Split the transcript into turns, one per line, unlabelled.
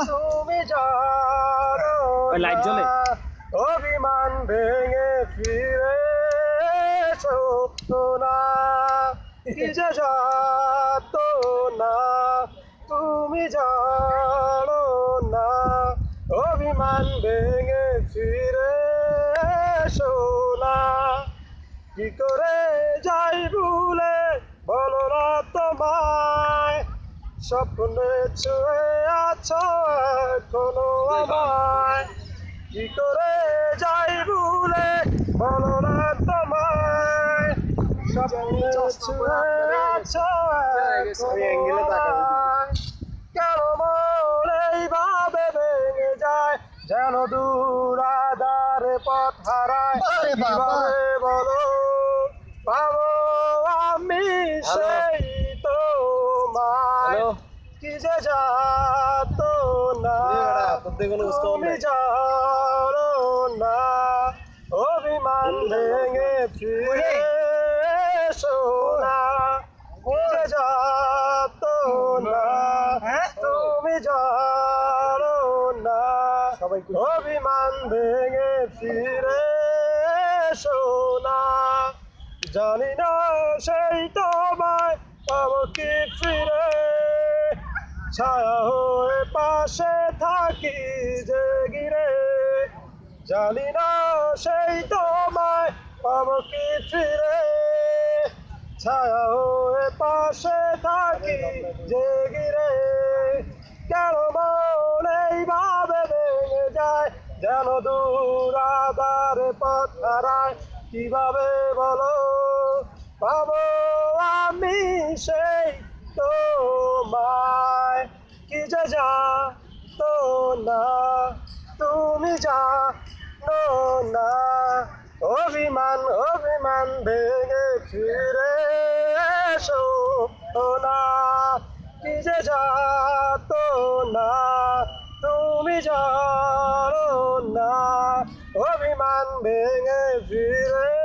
তুমি জানো
লাইট জ্বলে
অভিমান ভেঙে ফিরে এসো না কি যে যাতো না তুমি জানো না অভিমান ভেঙে ফিরে এসো না কি করে যাই ভুলে বলো না তোমায় স্বপ্নে ছুঁয়ে আছো এখনো আমায় কি করে যাই ভুলে বলো না তোমায় স্বপ্নে ছুঁয়ে আছো এখনো আমায় কেন মন এইভাবে ভেঙে যায় যেন দূরাধারে পথ হারায় কিভাবে বলো পাবো আমি সেই তোমায় কি যে যাতো না তুমি জানো না অভিমান ভেঙে ফিরে এসো না কি যে যাতো না তুমি জানো না অভিমান ভেঙে ফিরে এসো না জানি না সেই তোমায় পাবো কি ফিরে ছায়া হয়ে পাশে থাকি যে গিরে জানি না সেই তোমায় পাবো কি ফিরে ছায়া হয়ে পাশে থাকি যে গিরে কেন মন এইভাবে ভেঙে যায় যেন দূরাধারে পথ হারায় কিভাবে বলো পাবো আমি সেই তোমায় কি যে যাতো না তুমি জানো না অভিমান অভিমান ভেঙে ফিরে এসো না কি যে যাতো না তুমি জানো না অভিমান ভেঙে ফিরে